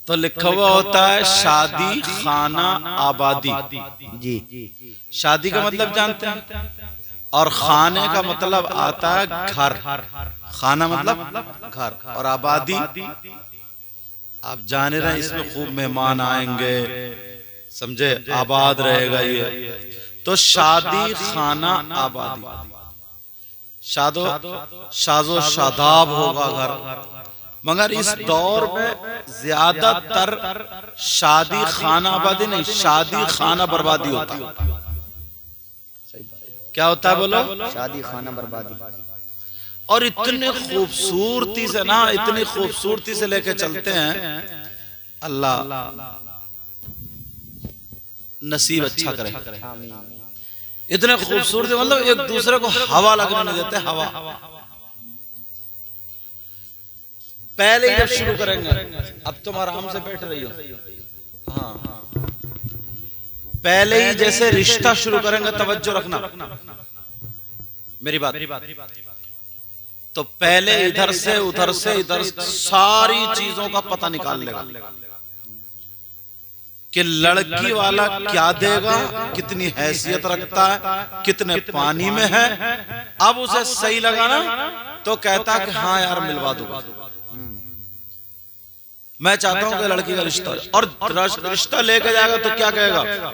तो लिखा हुआ होता है शादी खाना आबादी। जी। शादी का मतलब जानते हैं, और खाने का मतलब आता है घर। खाना मतलब घर, और आबादी आप जान रहे हैं, इसमें खूब मेहमान आएंगे, समझे, आबाद रहेगा ये। तो शादी खाना आबादी, शादो शादाब होगा घर। मगर इस दौर में ज्यादातर शादी खाना आबादी नहीं, शादी खाना बर्बादी होता है। क्या होता है बोलो? शादी खाना बर्बादी। और इतने खूबसूरती से ना, इतनी खूबसूरती से लेके चलते हैं, अल्लाह नसीब अच्छा करे। इतने खूबसूरती, मतलब एक दूसरे को हवा लगने नहीं देते। हवा पहले ही जब शुरू करेंगे, अब तुम आराम से बैठ रही हो, हाँ, पहले ही जैसे रिश्ता शुरू करेंगे, तवज्जो रखना मेरी बात। तो पहले इधर से उधर से इधर सारी चीजों का पता निकाल लेगा कि लड़की वाला क्या देगा, कितनी हैसियत रखता है, कितने पानी में है। अब उसे सही लगा ना तो कहता कि हाँ यार मिलवा दूंगा, मैं चाहता हूं कि लड़की का रिश्ता। और रिश्ता लेके जाएगा तो क्या कहेगा,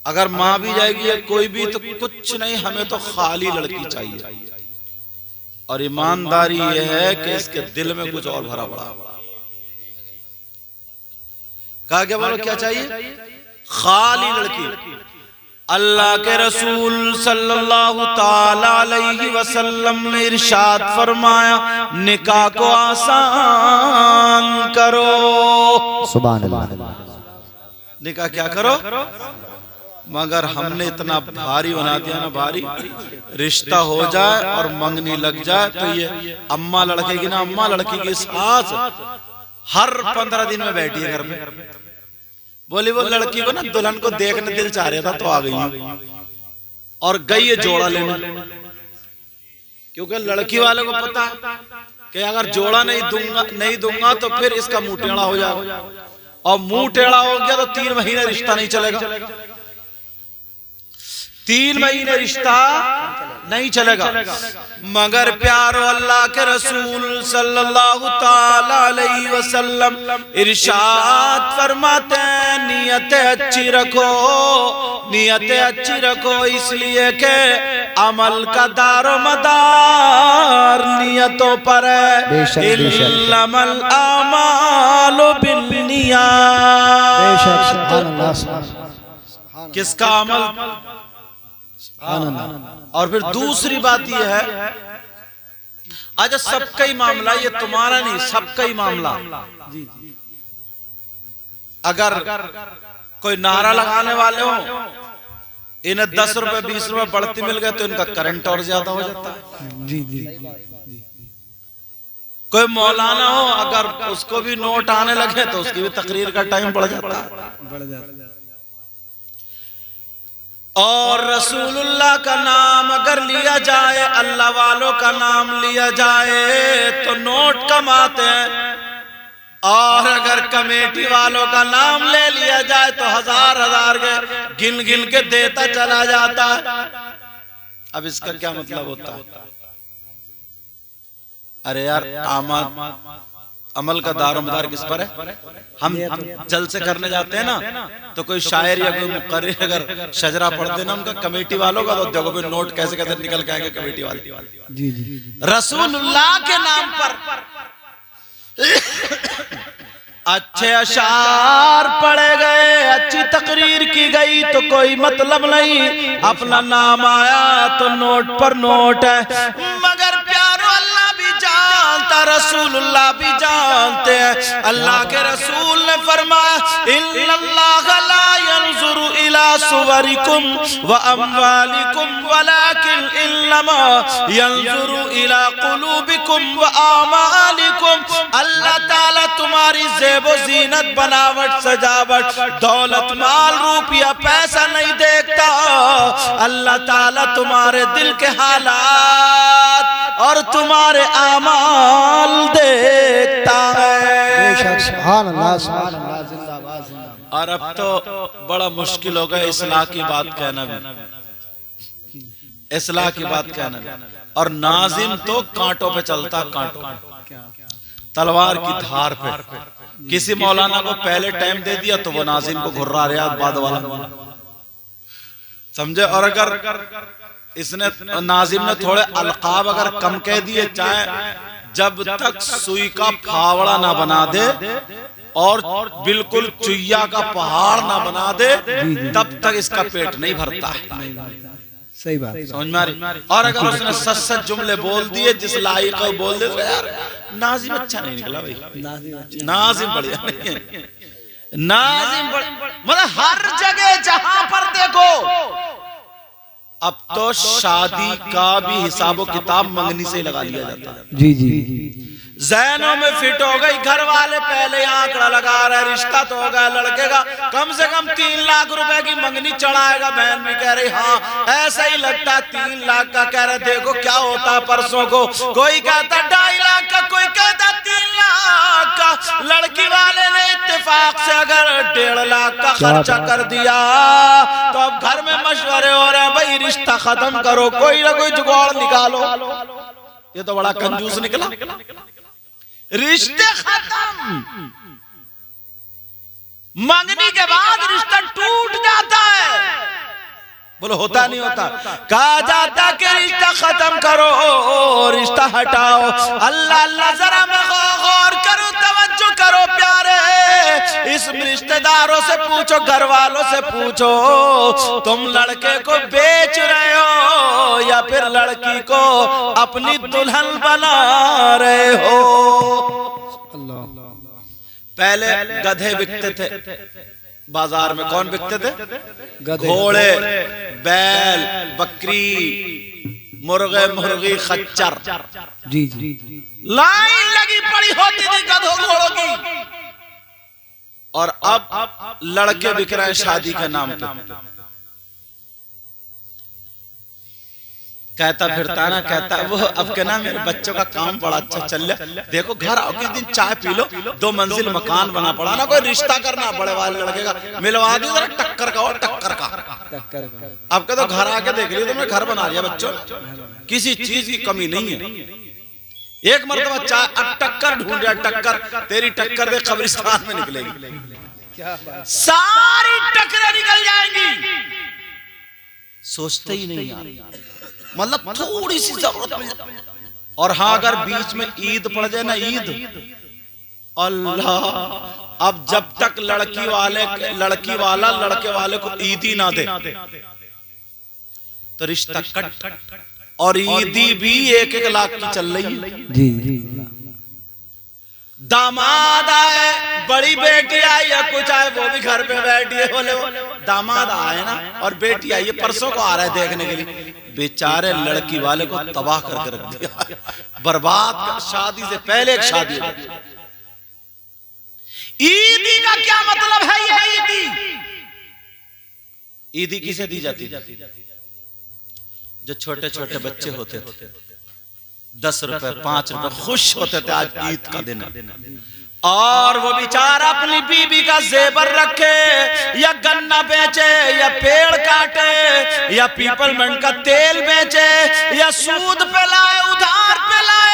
अगर मां भी जाएगी या कोई भी, तो कुछ नहीं, हमें तो खाली लड़की चाहिए। और ईमानदारी यह है कि इसके दिल में कुछ और भरा पड़ा। कहा क्या बोलो, क्या चाहिए? खाली लड़की। अल्लाह के रसूल सल्लल्लाहु ताला अलैहि वसल्लम ने इरशाद फरमाया, निकाह को आसान करो। सुभान अल्लाह। निकाह क्या करो? मगर हमने इतना भारी बना दिया ना, भारी। रिश्ता हो जाए और मंगनी लग जाए तो ये अम्मा लड़के की ना, अम्मा लड़की की सास हर 15 दिन में बैठी है घर में। बोली वो लड़की को ना दुल्हन को देखने दिल चाह रहा था तो आ गई, और गई है जोड़ा लेने। क्योंकि लड़की वाले को पता कि अगर जोड़ा नहीं दूंगा तो फिर इसका मुंह टेढ़ा हो जाएगा, और मुंह टेढ़ा हो गया तो 3 महीने रिश्ता नहीं चलेगा। 3 महीने रिश्ता नहीं चलेगा। मगर प्यारो अल्लाह के रसूल सल्लल्लाहु ताला अलैहि वसल्लम इरशाद फरमाते हैं, नियतें अच्छी रखो, नियतें अच्छी रखो, इसलिए के अमल का दारो मदार नियतों पर है। इन्नमल आमालु बिन्नियात। किसका अमल? और फिर दूसरी बात यह है, अच्छा सबका ही मामला, ये तुम्हारा नहीं, सबका ही मामला। अगर कोई नारा लगाने वाले हो, इन्हें 10 रुपए 20 रुपए बढ़ती मिल गए तो इनका करंट और ज्यादा हो जाता है। जी जी। कोई मौलाना हो, अगर उसको भी नोट आने लगे तो उसकी भी तकरीर का टाइम बढ़ जाता है। और रसूलुल्लाह का नाम अगर लिया जाए, अल्लाह वालों का नाम लिया जाए तो नोट कमाते हैं, और अगर कमेटी वालों का नाम ले लिया जाए तो हजार हजार के गिन गिन के देता चला जाता है। अब इसका क्या मतलब होता है? अरे यार अमल का दारोमदार किस पर है? हम जल से करने जाते हैं ना, तो कोई शायर या कोई मुक़र्रिर अगर शजरा पढ़ते ना उनका कमेटी वालों का, तो देखो फिर नोट कैसे कैसे निकल के आएंगे कमेटी वाले। जी जी। रसूलुल्लाह के नाम पर अच्छे अशार पढ़े गए, अच्छी तकरीर की गई तो कोई मतलब नहीं, अपना नाम आया तो नोट पर नोट है। मगर प्यारो अल्लाह भी जानता, रसूलुल्लाह भी जानते हैं। अल्लाह के रसूल ने फरमाया, इन्नल्लाह ला यंजुरु इला सुवरिकुम व अमवालिकुम वलाकिन इन्नमा यंजुरु इला कुलूबिकुम व आमालिकुम। अल्लाह ताला तुम्हारी जेबो जीनत, बनावट, सजावट, दौलत, माल, रुपया, पैसा नहीं देखता। अल्लाह ताला तुम्हारे दिल के हालात और तुम्हारे आमाल देखता है। सुभान अल्लाह जिंदाबाद जिंदाबाद। और अब तो बड़ा मुश्किल हो गया इस्लाह की बात कहना भी, इस्लाह की बात कहना भी। और नाजिम तो कांटों पे चलता, कांटों तलवार की धार पे। किसी मौलाना को पहले टाइम दे दिया तो वो नाजिम को घुर्रा रियाद बाद वाला समझे। और अगर इसने नाजिम ने थोड़े अलकाब अगर कम कह दिए, चाहे जब तक सुई का फावड़ा ना बना दे और बिल्कुल चुईया का पहाड़ ना बना दे, तब तक इसका पेट नहीं भरता है। सही बात, समझ में आ रही। और अगर उसने सच जुमले बोल दिए जिस लायक को बोल दे, तो यार नाजिम अच्छा नहीं निकला भाई, नाजिम बढ़िया नहीं है, नाजिम मतलब हर जगह जहां पर देखो। अब तो शादी का भी हिसाबो किताब मंगनी से लगा लिया जाता है। जी जी। ज़हनों में फिट हो गई, घर वाले पहले आंकड़ा लगा रहे, रिश्ता तो हो गया लड़के का, कम से कम 3 लाख रुपए की मंगनी चढ़ाएगा। बहन भी कह रही हाँ ऐसा ही लगता, 3 लाख का कह रहे, देखो क्या होता परसों को। कोई कहता 2.5 लाख का, कोई कहता 3 लाख का। लड़की वाले ने इत्तेफाक से अगर 1.5 लाख का खर्चा कर दिया तो अब घर में मशवरे हो रहे हैं, भाई रिश्ता खत्म करो, कोई ना कोई जुगाड़ निकालो। ये तो बड़ा कंजूस निकला, रिश्ते खत्म, मंगनी के बाद रिश्ता टूट जाता है। बोलो होता नहीं होता? कहा जाता कि रिश्ता खत्म करो, रिश्ता हटाओ। अल्लाह अल्लाह जरा मैं गौर करो, तवज्जो करो प्यारे, इस रिश्तेदारों से पूछो, घर वालों से पूछो, तुम लड़के को बेच रहे हो या फिर लड़की को अपनी दुल्हन बना रहे हो। पहले गधे बिकते थे बाजार में, कौन बिकते थे? घोड़े, बैल, बकरी, मुर्गे, मुर्गी, खच्चर। जी जी। लाइन लगी पड़ी होती थी गधों घोड़ों की। और अब लड़के बिक रहे हैं शादी के नाम पे। कहता फिरता ना, कहता वो अब के ना मेरे बच्चों का काम बड़ा अच्छा चल रहा, देखो घर आओ किस दिन चाय पी लो, 2 मंजिल मकान बना पड़ा ना, कोई रिश्ता करना बड़े वाले लड़के का, मिलवा दो जरा टक्कर का, और टक्कर का। अब के तो घर आके देख लिया तुमने, घर बना लिया बच्चों, किसी चीज की कमी नहीं है। एक मरतबा चाय, अब टक्कर ढूंढ रहा, टक्कर तेरी टक्कर दे कब्रिस्तान में निकलेगी, सारी टक्करें निकल जाएंगी। सोचते ही नहीं यार, मतलब थोड़ी सी जरूरत मिल जाए। और हाँ अगर बीच में ईद पड़ जाए ना, ईद अल्लाह, अब जब तक लड़की वाला लड़के वाले को ईद ही ना दे तो रिश्ता कट। और ईदी भी 1-1 लाख की चल रही है। जी जी। दामाद आए, बड़ी बेटी आई या कुछ आए, वो भी घर पे बैठी है, बोले वो दामाद आए ना और बेटी आई है, परसों को आ रहा है देखने के लिए, बेचारे लड़की वाले को तबाह करके रख दिया, बर्बाद कर। शादी से पहले एक शादी। ईदी का क्या मतलब है? ये ईदी, ईदी किसे दी जाती है? जो छोटे छोटे बच्चे होते थे, 10 रुपए 5 रुपए खुश होते थे, आज ईद का दिन है, और वो बेचारा अपनी बीबी का जेवर रखे, या गन्ना बेचे, या पेड़ काटे, या पीपलमेंट का तेल बेचे, या सूद पे लाए, उधार पे लाए,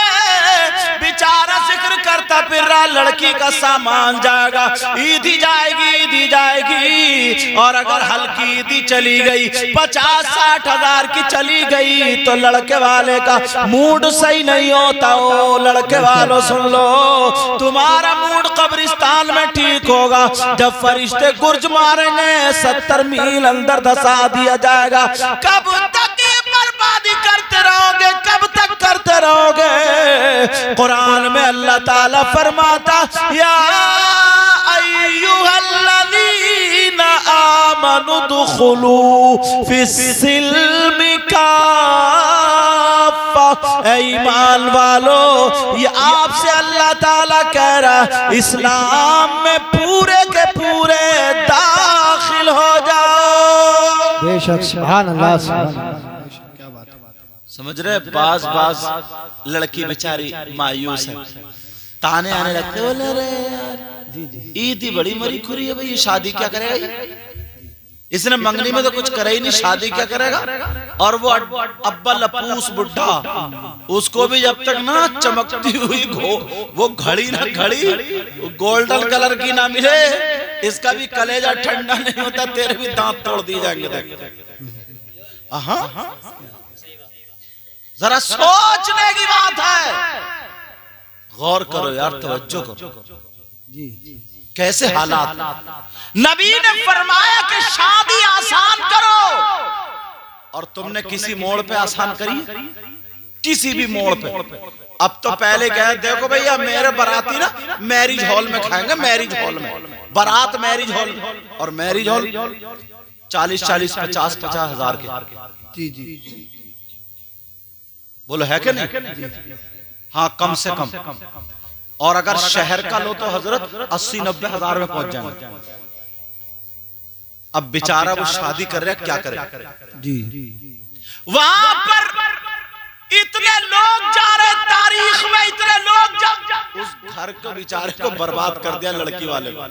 बेचारा जिक्र करता फिर रहा लड़की का सामान जाएगा, ईदी जाएगी, ईदी जाएगी। और अगर हल्की ईदी चली गई, 50-60 हजार की चली गई, तो लड़के वाले का मूड सही नहीं होता। ओ लड़के वालों सुन लो, तुम्हारा मूड कब्रिस्तान में ठीक होगा जब फरिश्ते गुर्ज मारेंगे, 70 मील अंदर धसा दिया जाएगा। कब तक ये बर्बादी करते रहोगे, कब तक करते रहोगे? कुरान में अल्लाह ताला फरमाता, या अय्युहल्लज़ीना आमनु दुखुलू फिस्सिल्मि काफ़ा। ऐ ईमान वालो, ये आपसे अल्लाह ताला कह रहा, इस्लाम में पूरे के पूरे दाखिल हो जाओ। बेशक, सुभान अल्लाह, सुभान अल्लाह। क्या बात है, समझ रहे? बाज लड़की बेचारी मायूस है, ताने आने लगते, बोले अरे यार जी जी ईद ही बड़ी मरी खुरी है भाई, ये शादी क्या करेगा ये? इसने मंगनी में तो कुछ करा ही नहीं, शादी क्या करेगा? और वो अब्बा लपूस बुढ़ा, उसको भी जब तक ना चमकती हुई वो घड़ी ना घड़ी गोल्डन कलर की ना मिले, इसका भी कलेजा ठंडा नहीं होता, तेरे भी दांत तोड़ दिए जाएंगे। हाँ, जरा सोचने की बात है, गौर करो यार, तवज्जो करो। जी कैसे हालात। नबी ने फरमाया कि शादी आसान करो, और तुमने किसी मोड़ पे आसान करी? किसी भी मोड़ पे। अब तो पहले कहे देखो भैया मेरे बाराती ना मैरिज हॉल में खाएंगे, मैरिज हॉल में, बारात मैरिज हॉल, और मैरिज हॉल 40-40, 50-50 हजार के। जी जी बोलो है कि नहीं? हाँ, कम से कम। और अगर शहर का लो तो हजरत 80-90 हजार में पहुंच जाएंगे। अब बेचारा वो शादी कर रहा है, क्या करे? जी वहां पर इतने लोग जा रहे, तारीख में इतने लोग उस घर को बेचारे को बर्बाद कर दिया लड़की वाले को।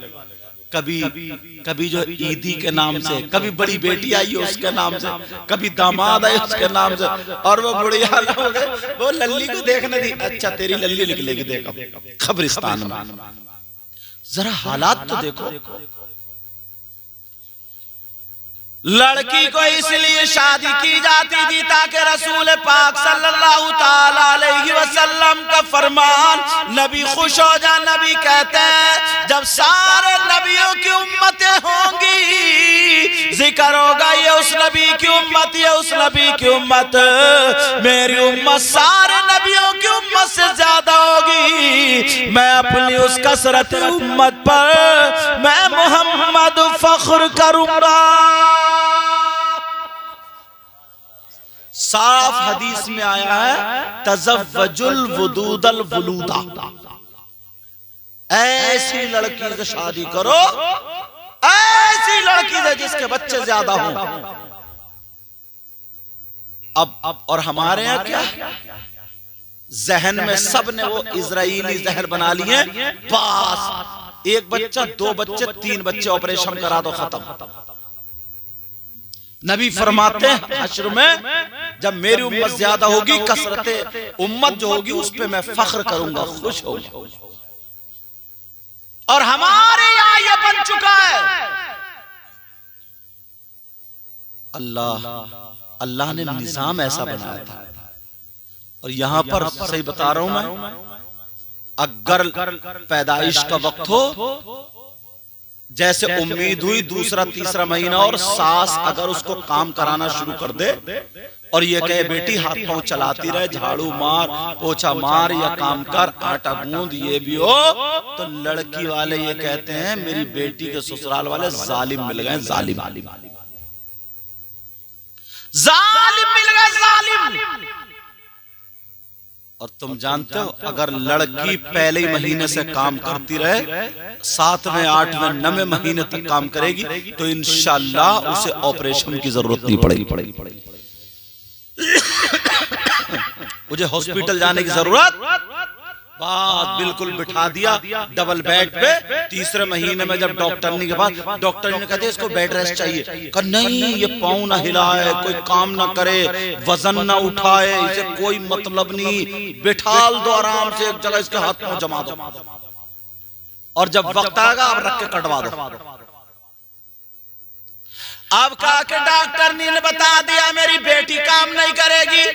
कभी जो ईदी के नाम से, कभी बड़ी बेटी आई है उसके नाम से, कभी दामाद आई उसके नाम से, और वो बुढ़िया लोग वो लल्ली को देखने दी, अच्छा तेरी लल्ली निकलेगी देखो कब्रिस्तान में। जरा हालात तो देखो। लड़की को इसलिए शादी की जाती थी ताकि रसूल पाक सल्लल्लाहु ताला अलैहि वसल्लम का फरमान नबी खुश हो जाए। नबी कहते हैं जब सारे नबियों की उम्मतें होंगी, जिक्र होगा ये उस नबी की उम्मत, ये उस नबी की उम्मत, मेरी उम्मत सारे नबियों की उम्मत से ज्यादा होगी। मैं अपनी उस कसरत उम्मत पर मैं मोहम्मद फख्र करूंगा। साफ हदीस में आया है तज़व्वजुल वुदूदल वुलूदा, ऐसी लड़की से शादी करो, ऐसी लड़की से जिसके बच्चे ज्यादा हों। अब और हमारे यहाँ क्या जहन में सब ने वो इजराइली जहर बना लिए, बस एक बच्चा, 2 बच्चे, 3 बच्चे, ऑपरेशन करा दो, खत्म। नबी फरमाते हैं हश्र में जब मेरी उम्मत ज्यादा होगी, कसरत उम्मत जो होगी उस पे मैं फख्र करूंगा, खुश होगा। और हमारे यहां ये बन चुका है। अल्लाह ने निजाम ऐसा बनाया था। और यहां पर सही बता रहा हूं मैं, अगर पैदाइश का वक्त हो, जैसे उम्मीद हुई दूसरा तीसरा महीना और सास अगर उसको काम कराना शुरू कर दे और ये कहे बेटी हाथ पांव चलाती रहे, झाड़ू मार, पोछा मार या काम कर, आटा गूंद, ये भी हो, तो लड़की वाले ये कहते हैं मेरी बेटी के ससुराल वाले जालिम मिल गए, जालिम मिल गए, जालिम। और तुम जानते हो अगर लड़की पहले ही महीने से काम करती रहे, 7वें 8वें 9वें महीने तक काम करेगी, तो इंशाअल्लाह उसे ऑपरेशन की जरूरत नहीं पड़ेगी। मुझे हॉस्पिटल जाने की जरूरत, बात बिल्कुल बिठा दिया डबल बेड पे। 3रे महीने में जब डॉक्टर ने के पास, डॉक्टर ने कहते इसको बेड रेस्ट चाहिए, कहा नहीं ये पाँव ना हिलाए, कोई काम ना करे, वजन ना उठाए, इसे कोई मतलब नहीं, बिठाल दो आराम से एक जगह, इसके हाथ पाँव जमा दो, और जब वक्त आएगा आप रख के कटवा दो। अब कहा कि डॉक्टर ने बता दिया मेरी बेटी काम नहीं करेगी।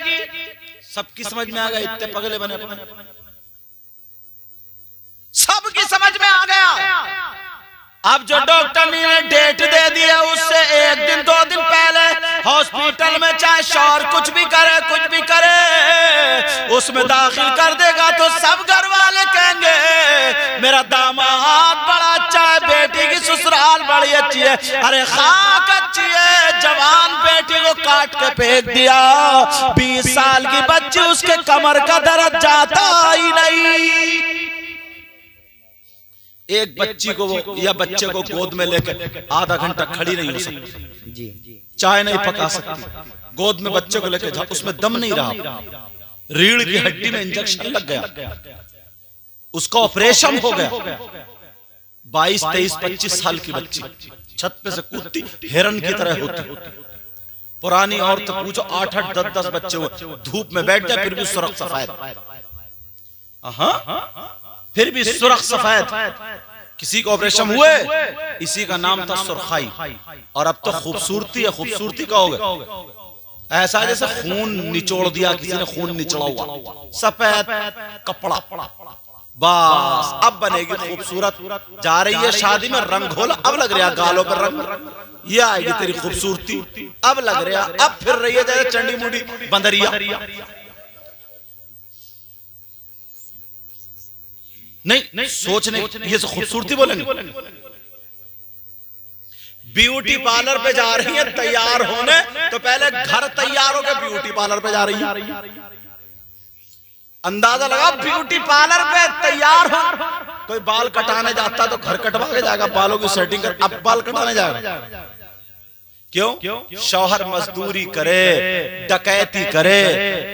सबकी समझ में आ गया, इतने पगले बने अपने, सबकी समझ में आ गया। अब जो डॉक्टर ने डेट दे दी है उससे 1 दिन 2 दिन पहले हॉस्पिटल में चाहे शौहर कुछ भी करे उसमें दाखिल कर देगा तो सब घर वाले कहेंगे मेरा दामाद बड़ा अच्छा है, बेटी की ससुराल बड़ी अच्छी है। अरे खाक अच्छी है, जवान बेटी को काट के फेंक दिया, 20 साल की बच्ची, उसके कमर का दर्द जाता ही नहीं। एक बच्ची को या बच्चे को गोद में लेकर आधा घंटा खड़ी नहीं हो सकती जी, चाय नहीं पका सकती, गोद में बच्चे को लेकर उसमें दम नहीं रहा, रीढ़ की हड्डी में इंजेक्शन लग गया, उसका ऑपरेशन हो गया। 22, 23, 25 साल की बच्ची छत पे से कूदती हिरन की तरह होती। पुरानी औरत पूछो 8, 8, 10, 10 बच्चे हुए, धूप में बैठ जाए फिर भी सुरख सफेद। फिर भी सुरख सफेद। किसी को ऑपरेशन हुए, इसी का नाम था सुरखाई। और अब तो खूबसूरती है, खूबसूरती का हो गया ऐसा जैसे खून निचोड़ दिया किसी ने, खून निचोड़ा हुआ सफेद कपड़ा, बस अब बनेगी खूबसूरत। जा रही है शादी में, रंग घोला, अब लग रहा गालों पर रंग, ये आएगी तेरी खूबसूरती, अब लग रहा, अब फिर रही है जैसे चंडी मुंडी बंदरिया। नहीं सोचने, ये तो खूबसूरती बोलेंगे। ब्यूटी पार्लर पे जा रही है तैयार होने, तो पहले घर तैयार होकर ब्यूटी पार्लर पे जा रही है। अंदाजा लगा, ब्यूटी पार्लर पे तैयार हो। कोई बाल कटाने जाता तो घर कटवा के जाएगा, बालों की सेटिंग कर, अब बाल कटाने जाएगा। क्यों? शौहर मजदूरी करे, डकैती करे,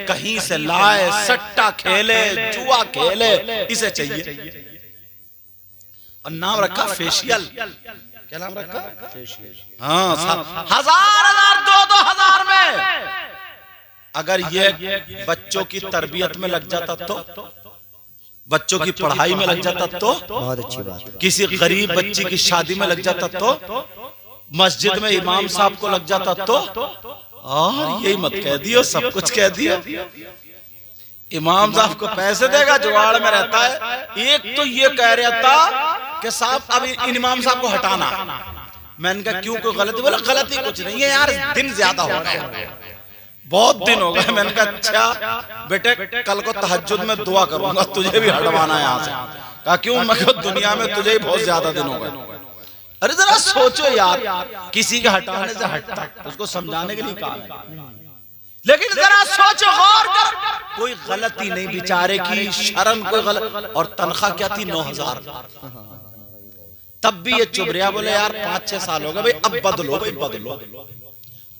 कहीं से लाए, सट्टा खेले, जुआ खेले, इसे चाहिए। और नाम रखा फेशियल। क्या नाम रखा? फेशियल। हाँ, 1000, 2,000 में। अगर ये बच्चों की तरबियत में लग जाता तो, बच्चों की पढ़ाई में लग जाता तो, बहुत अच्छी बात। किसी गरीब बच्ची की शादी में लग जाता तो, मस्जिद में इमाम साहब को लग जाता तो, और यही मत कह दियो, सब कुछ कह दियो। इमाम साहब को पैसे देगा, जुगाड़ में रहता है। एक तो ये कह रहा था कि साहब अब इन इमाम साहब को हटाना। मैंने कहा क्यों, कोई गलती? बोला गलती कुछ नहीं है यार, दिन ज्यादा हो गया, बहुत दिन हो गए। मैंने कहा अच्छा बेटे, कल को तहज्जुद में दुआ करूंगा, तुझे भी हटवाना है यहाँ से। कहा क्यों? मैं कहा दुनिया में तुझे ही बहुत ज्यादा दिन हो गए। अरे जरा सोचो यार, किसी के हटाने से हटता, उसको समझाने के लिए कहा है, लेकिन जरा सोचो, गौर कर, कोई गलती नहीं बेचारे की, शर्म कोई गलत। और तनख्वाह क्या थी? 9,000। तब भी ये चुप रहा, बोले यार 5-6 साल हो गए भाई, अब बदलो भाई, बदलो।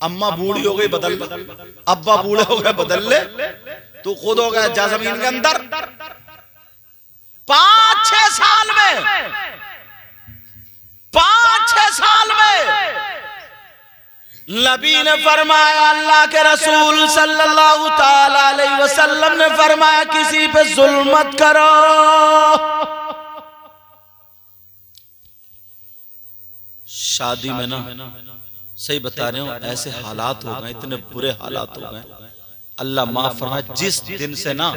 अम्मा बूढ़ी हो गई, बदल ले। अब्बा बूढ़े हो गए, बदल ले। तू खुद हो गया जा जमीन के अंदर। 5-6 साल में, 5-6 साल में नबी ने फरमाया, अल्लाह के रसूल सल्लल्लाहु ताला अलैहि वसल्लम ने फरमाया, किसी पे जुल्म मत करो। शादी में ना, सही बता रहे हो, ऐसे हालात हो गए, इतने बुरे हालात हो गए, अल्लाह माफ फरमाए। जिस दिन से ना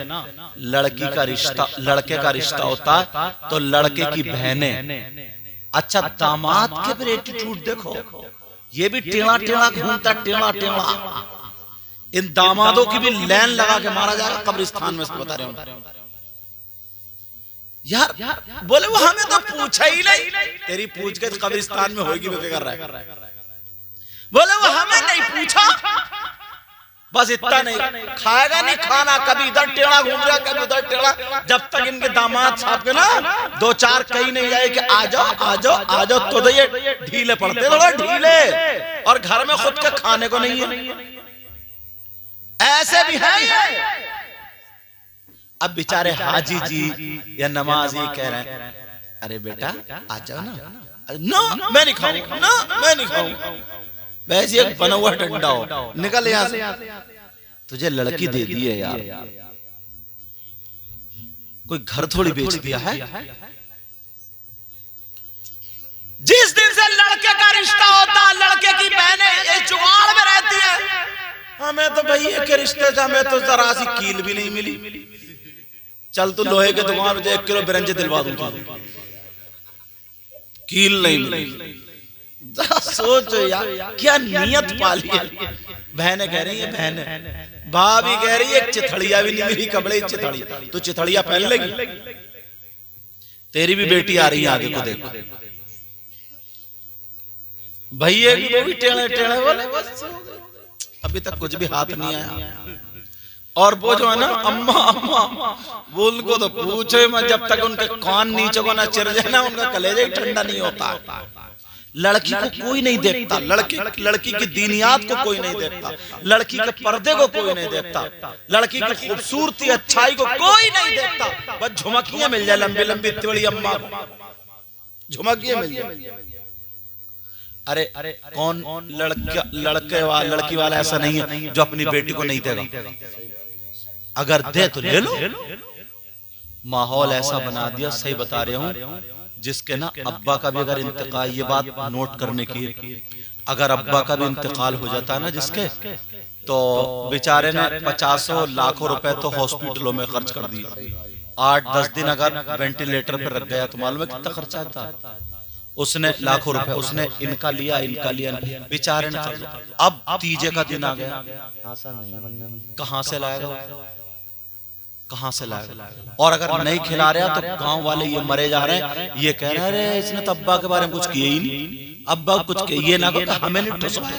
लड़की का रिश्ता, लड़के का रिश्ता होता है, तो लड़के की बहनें, अच्छा दामाद के भी एटीट्यूड देखो, ये भी टेढ़ा टेढ़ा घूमता, टेढ़ा टेढ़ा। इन दामादों की भी लाइन लगा के मारा जाएगा कब्रिस्तान में, बता रहे हूं यार। बोले वो हमें तो पूछा ही नहीं, तेरी पूछ के कब्रिस्तान में होगी, बेफिक्र रह। बोले वो हमें नहीं पूछा, बस इतना नहीं, खाएगा नहीं खाना, कभी इधर टेढ़ा घूम रहा, कभी उधर टेढ़ा। जब तक इनके दामाद साहब के ना 2-4 कहीं नहीं जाए कि आ जाओ आ जाओ आ जाओ, तो ये ढीले पड़ते, थोड़ा ढीले, और घर में खुद के खाने को नहीं है। ऐसे भी हैं। अब बेचारे हाजी जी या नमाजी कह रहे हैं, अरे बेटा आ जाओ ना। नो मैं नहीं खाऊंगा, नो मैं नहीं खाऊंगा। वैसे एक बना हुआ डंडा हो, निकल यहां से। तुझे लड़की दे दी है यार, कोई घर थोड़ी बेच दिया है। जिस दिन से लड़के का रिश्ता होता, लड़के की बहनें इस जुगाड़ में रहती है। हमें तो भैया के रिश्ते से हमें तो जरा सी कील भी नहीं मिली। चल तू लोहे के दुकान में 1 किलो बिरंजे दिलवा दूंगा, कील नहीं मिली। सोचो यार, क्या नियत पाली है। बहनें कह रही है, बहनें, भाभी कह रही है चिथड़िया भी नहीं मिली, कपड़े चिथड़िया, तो चिथड़िया पहन लेगी। तेरी भी बेटी आ रही है आगे को देखो, भैया की वो भी टेढ़े टेढ़े बोले, बस अभी तक कुछ भी हाथ नहीं आया। और वो जो है ना अम्मा अम्मा, वो उनको तो पूछे मैं, जब तक उनके कान नीचे को ना चिर जाए ना, उनका कलेजा ही ठंडा नहीं होता। लड़की को कोई नहीं देखता, लड़की की दीनियात को कोई नहीं देखता, लड़की के पर्दे को कोई नहीं देखता, लड़की की खूबसूरती अच्छाई को कोई नहीं देखता। बस झुमकियां मिल जाए लंबी लंबी इतनी बड़ी अम्मा को, झुमकियां मिल जाए। अरे कौन लड़की वाला ऐसा नहीं है जो अपनी बेटी को नहीं देगा? अगर दे तो ले लो। माहौल ऐसा बना दिया, सही बता रहे हूं, जिसके ना अब्बा का भी अगर इंतकाल, ये बात नोट करने की, अगर अब्बा का भी इंतकाल हो जाता है ना जिसके, तो बेचारे ने 50 लाखों रुपए तो हॉस्पिटलों में खर्च कर दिए। 8-10 दिन अगर वेंटिलेटर पर रख गया तो मालूम है कितना खर्चा आता। उसने लाखों रुपए उसने इनका लिया बेचारे ने। अब तीजे का दिन आ गया, कहां से लाएगा, कहां से लाएगा? और अगर नहीं खिला रहा तो गांव वाले ये मरे जा रहे हैं, ये कह रहे हैं अरे इसने तो अब्बा के बारे में कुछ किया ही नहीं, अब्बा कुछ किया, ये ना कहो हमें नहीं ठुसवाया।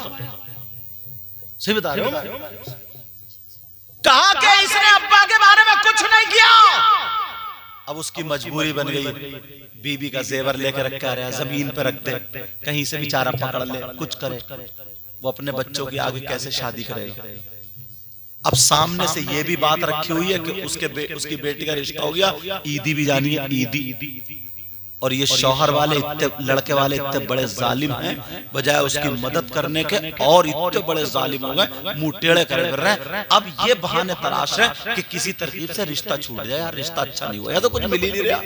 सही बता रहे हो? कहा कि इसने अब्बा के बारे में कुछ नहीं किया। अब उसकी मजबूरी बन गई, बीबी का जेवर लेकर रखा रहा, जमीन पर रख दे, कहीं से बेचारा पकड़ ले, कुछ करे। वो अपने बच्चों की आगे कैसे शादी करेगा? अब सामने से ये भी बात रखी हुई है कि उसकी बेटी का रिश्ता हो गया, ईदी भी जानी है, ईदी। और ये शौहर वाले इतने, लड़के वाले इतने बड़े जालिम हैं, बजाय उसकी मदद करने के और इतने बड़े जालिम हो गए, मुंह टेढ़े कर रहे हैं। अब ये बहाने तलाश है कि किसी तरकीब से रिश्ता छूट जाए, यार रिश्ता अच्छा नहीं हुआ, या तो कुछ मिल ही नहीं रहा,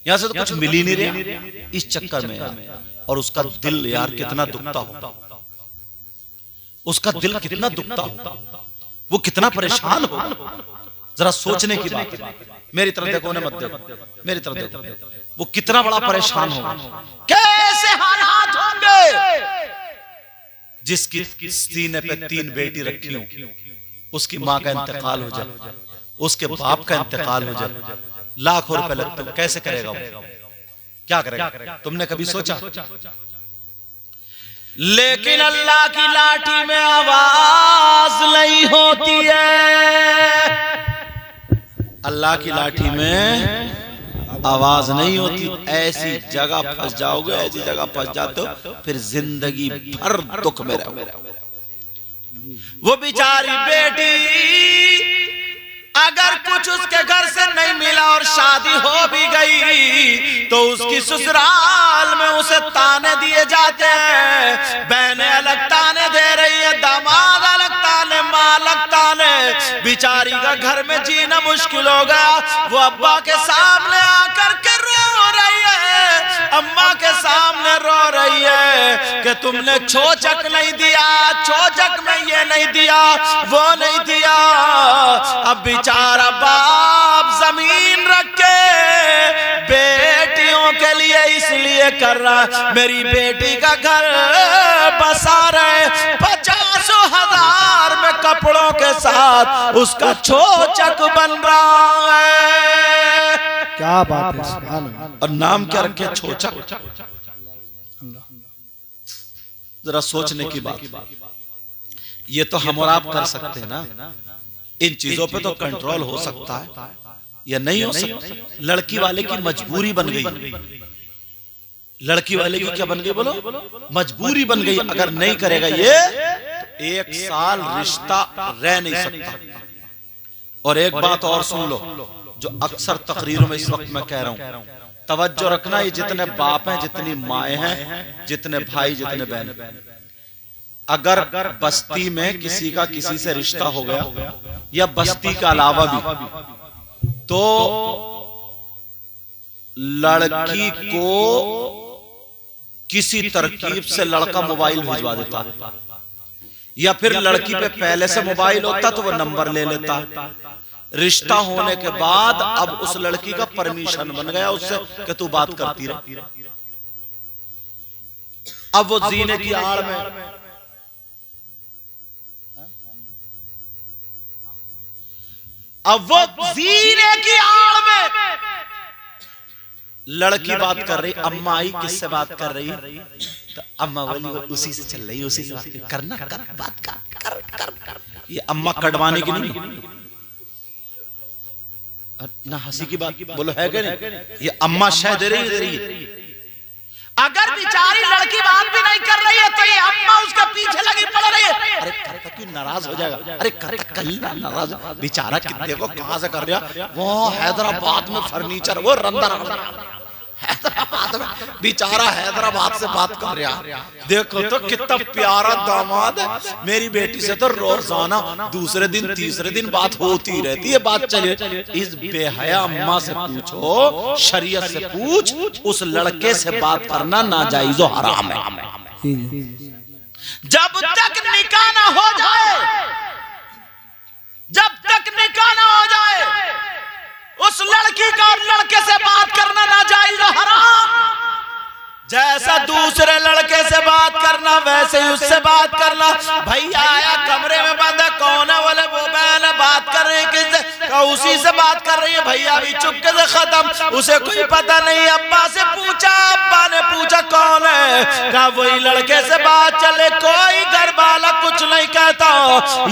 यहां से तो कुछ मिल ही नहीं रहा, इस चक्कर में यार। और उसका दिल यार कितना दुखता होगा, उसका दिल कितना दुखता होगा, वो कितना परेशान हो। जरा सोचने की बात है। मेरी तरफ देखो ना, मत देखो, मेरी तरफ देखो। वो कितना बड़ा परेशान होगा, कैसे हालात होंगे। जिसकी सीने पे 3 बेटी रखी हो, उसकी माँ का इंतकाल हो जाए, उसके बाप का इंतकाल हो जाए, लाखों रुपए लगते हो, कैसे करेगा वो? क्या करेगा? तुमने कभी सोचा? लेकिन अल्लाह की लाठी में आवाज नहीं होती है, अल्लाह की लाठी में आवाज नहीं होती। ऐसी जगह फंस जाओगे, ऐसी जगह फंस जाते हो, फिर जिंदगी भर दुख में रहोगे। वो बेचारी बेटी अगर कुछ उसके घर से नहीं मिला और शादी हो भी गई तो उसकी ससुराल में उसे ताने दिए जाते हैं। बहनें अलग ताने दे रही है, दामाद अलग ताने, माँ अलग ताने। बेचारी का घर में जीना मुश्किल हो गया। वो अब्बा के सामने आकर के रो रही है, अम्मा के सामने रो रही है कि तुमने छोचक नहीं दिया, छोचक में ये नहीं दिया, वो नहीं दिया। अब बेचारा बाप जमीन रख के बेटियों के लिए इसलिए कर रहा, मेरी बेटी का घर बसा रहे, 50,000 में कपड़ों के साथ उसका छोचक बन रहा है। क्या बात है, सुभान अल्लाह। और नाम क्या रखे? छोचक। जरा सोचने की बात, ये तो हम और आप कर सकते हैं ना, इन चीजों पे तो कंट्रोल हो सकता है या नहीं हो सकता। लड़की वाले की मजबूरी बन गई, लड़की वाले की क्या बन गई बोलो? मजबूरी बन गई। अगर नहीं करेगा ये, 1 साल रिश्ता रह नहीं सकता। और एक बात और सुन लो, जो अक्सर तकरीरों में इस वक्त मैं कह रहा हूं, तवज्जो रखना, ये जितने बाप हैं, जितनी माएँ हैं, जितने भाई, जितने बहन, अगर बस्ती में किसी का किसी से रिश्ता हो गया या बस्ती के अलावा भी, तो लड़की को किसी तरकीब से लड़का मोबाइल भिजवा देता, या फिर लड़की पे पहले से मोबाइल होता तो वो नंबर ले लेता। रिश्ता होने के बाद अब उस लड़की का परमिशन बन गया उससे कि तू बात करती रह। अब वो जीने की आड़ में, अब वो जीने की आड़ में लड़की बात कर रही, अम्मा आई किससे बात कर रही, तो अम्मा बोली वो उसी से चल रही, उसी से बात करना, कर बात कर। ये अम्मा कटवाने की नहीं ना, हंसी की बात बोलो है कि नहीं? ये अम्मा शह दे रही है। अगर बेचारी लड़की बात भी नहीं कर रही है तो ये अम्मा उसके पीछे लगी पड़ रही है। अरे करता क्यों नाराज हो जाएगा, अरे करता कहीं ना नाराज, बेचारा कितने को कहां से कर रहा, वो हैदराबाद में फर्नीचर, वो रंदर हैदराबाद में, बेचारा हैदराबाद से बात कर रहा। देखो तो कितना प्यारा दामाद है। मेरी बेटी से तो रोजाना दूसरे दिन तीसरे दिन बात होती रहती है, बात चले। इस बेहया अम्मा से पूछो, शरीयत से पूछ, उस लड़के से बात करना नाजायज और हराम है। जब तक निकाह ना हो जाए, जब तक निकाह ना हो जाए, उस लड़की का और लड़के से बात करना नाजायज और हराम। जैसा दूसरे लड़के से बात करना वैसे ही उससे बात करना। भैया आया कमरे में बंद है, कौन है, बोले वो बहन है, बात कर रही है किससे, उसी से बात कर रही है। भैया भी चुपके से खत्म, उसे कोई पता नहीं। अब्बा से पूछा, अब्बा ने पूछा कौन है, कहा वही लड़के से बात चले। कोई घर वाला कुछ नहीं कहता।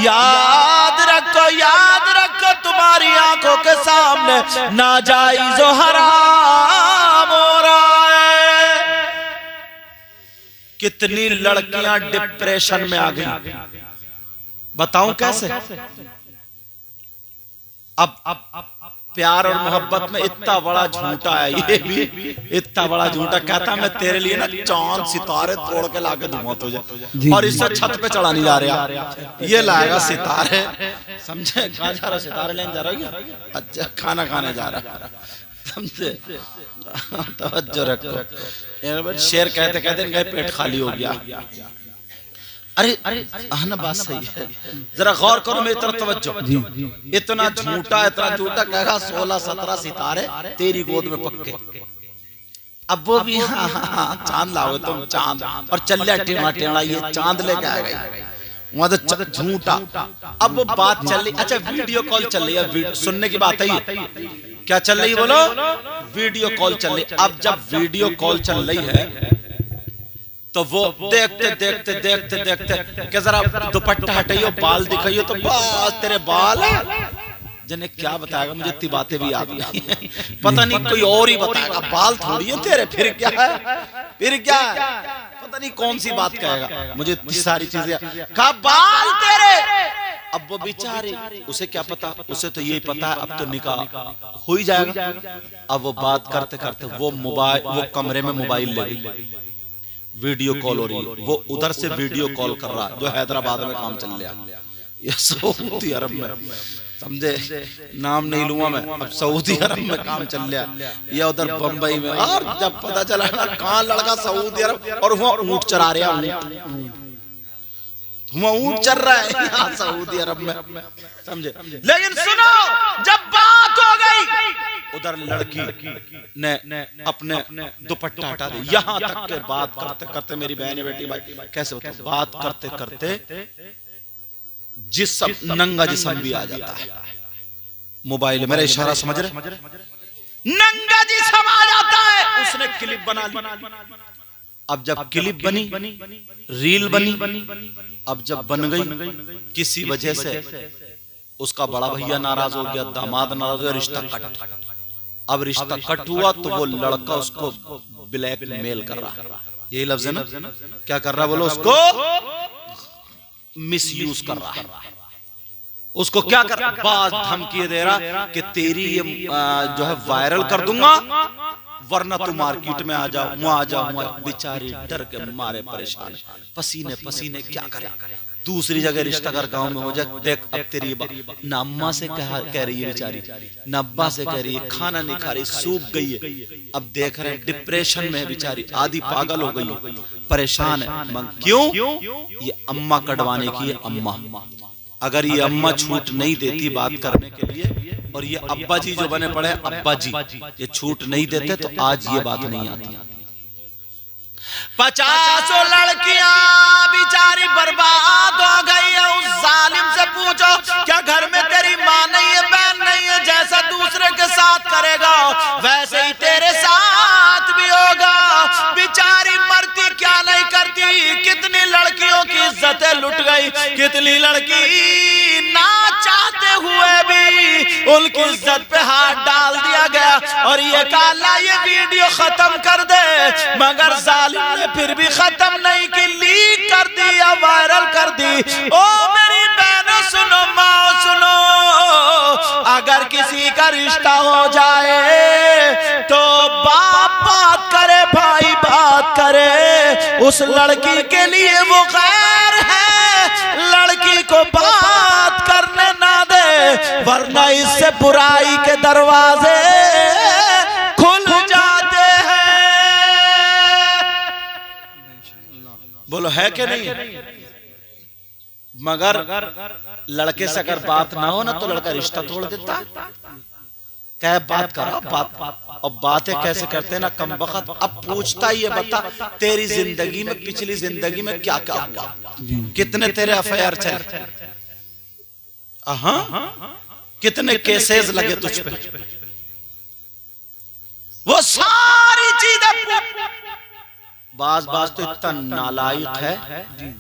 याद रखो, याद रखो, तुम्हारी आंखों के सामने नाजायज और हराम हो रहा है। कितनी लड़कियां डिप्रेशन में आ गई, बताऊं कैसे। अब प्यार और मोहब्बत में इतना बड़ा झूठा है, ये भी इतना बड़ा झूठा। कहता मैं तेरे लिए ना चांद सितारे तोड़ के लाके दूंगा तुझे, और इससे छत पे चढ़ा नहीं जा रहा, ये लाएगा सितारे, समझे। कहाँ जा रहा, सितारे लेने जा रहा है, अच्छा खाना खाने जा रहा, समझे। तवज्जो रखो। शेर कहते कहते गए पेट खाली हो गया। अरे ना बात सही है, जरा गौर करो मेरी तरफ तवज्जो। इतना झूठा, इतना झूठा कहेगा 16-17 सितारे तेरी गोद में पक्के। अब वो भी हाँ चांद लाओ तुम, चांद और चलिया टेढ़ा टेढ़ा, ये चांद लेके आ गई, वहां तो झूठा। अब वो बात चल रही, अच्छा वीडियो कॉल चल रही है, सुनने की बात है, क्या चल रही बोलो, वीडियो कॉल चल रही। अब जब वीडियो कॉल चल रही है तो वो देखते देखते देखते देखते कि जरा दुपट्टा हटाइयो, बाल दिखाइयो, तो बस तेरे बाल, जिन्हें क्या बताएगा, मुझे इतनी बातें भी याद नहीं, पता नहीं कोई और ही बताएगा, बाल थोड़ी है तेरे, फिर क्या है, फिर क्या है, पता नहीं कौन सी बात कहेगा, मुझे इतनी सारी चीजें कहा बाल तेरे। अब वो बेचारे, उसे क्या पता, उसे तो यही पता है अब तो निकाह हो ही जाएगा। अब वो बात करते करते वो मोबाइल, वो कमरे में मोबाइल ले गई, वीडियो कॉल हो रही है, वो उधर से वीडियो कॉल कर रहा है, जो हैदराबाद में काम चल रहा है, ये सऊदी अरब में, समझे, नाम नहीं लूंगा मैं, अब सऊदी अरब में काम चल रहा है, या उधर बंबई में। और जब पता चला ना कहाँ लड़का सऊदी अरब, और वहाँ ऊंट चरा रहा है, वहाँ ऊंट चल रहा है यहाँ सऊदी अरब में, समझे। लेकिन सुनो, जब बात हो गई, उधर लड़की ने अपने दुपट्टा हटा दिया, यहाँ तक के बात करते करते, मेरी बहन बेटी भाई कैसे होता है, बात करते करते जिस्म, नंगा जिस्म भी आ जाता है मोबाइल, मेरा इशारा समझ रहे, नंगा जिस्म आ जाता है। उसने क्लिप बना ली। अब जब क्लिप बनी, रील बनी, अब जब बन गई, किसी वजह से उसका बड़ा भैया नाराज हो गया, दामाद नाराज हो गया, रिश्ता कट। अब रिश्ता कट हुआ तो वो लड़का उसको ब्लैकमेल कर रहा, यही लफ्ज है ना, क्या कर रहा बोलो, उसको मिसयूज कर रहा है, उसको क्या कर रहा, बात धमकी दे रहा कि तेरी ये जो है वायरल कर दूंगा, वरना तू मार्केट में आ जाओ, वहां आ जाओ। बेचारी डर के मारे परेशान, पसीने पसीने, क्या करे। दूसरी जगह रिश्ता कर गांव में हो जाए, देख अब तेरी ना अम्मा से कह रही है बेचारी, ना अब्बा से कह रही है, खाना नहीं खा रही, सूख गई है। अब देख रहे हैं डिप्रेशन में है बेचारी, आधी पागल हो गई, परेशान है। क्यों? ये अम्मा कटवाने की है, अम्मा। अगर ये अम्मा छूट नहीं देती बात करने के लिए, और ये अब्बा जी जो बने पड़े अब्बा जी, ये छूट नहीं देते तो आज ये बात नहीं आती। 50 लड़कियां बेचारी बर्बाद हो गई है। उस जालिम से पूछो, क्या घर में तेरी माँ नहीं है, बहन नहीं है? जैसा दूसरे के साथ करेगा वैसे ही तेरे साथ भी होगा। बेचारी मरती क्या नहीं करती, कितनी लड़कियों की इज्जतें लुट गई, कितनी लड़की ना चाहते हुए भी उनकी इज्जत पे हाथ डाल दिया गया और ये कहा अल्लाह ये वीडियो खत्म कर दे, मगर जालिम ने फिर भी खत्म नहीं की, लीक कर दी या वायरल कर दी। ओ मेरी बहनों सुनो, माओ सुनो, अगर किसी का रिश्ता हो जाए तो बाप बात करे, भाई बात करे, उस लड़की के लिए वो खैर है, लड़की को बात करने ना दे, वरना इससे बुराई के दरवाजे खुल जाते हैं। बोलो है कि नहीं? मगर लड़के से अगर बात ना हो ना तो लड़का रिश्ता तोड़ देता। क्या बात करो, बात और बातें कैसे करते हैं ना कम वक्त। अब पूछता ही है, बता तेरी जिंदगी में, पिछली जिंदगी में क्या क्या हुआ, कितने तेरे अफेयर चले, कितने केसेस लगे तुझ पे, वो सारी चीजें। बाज बाज तो इतना नालायक है,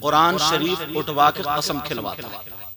कुरान शरीफ उठवा के कसम खिलवाता है।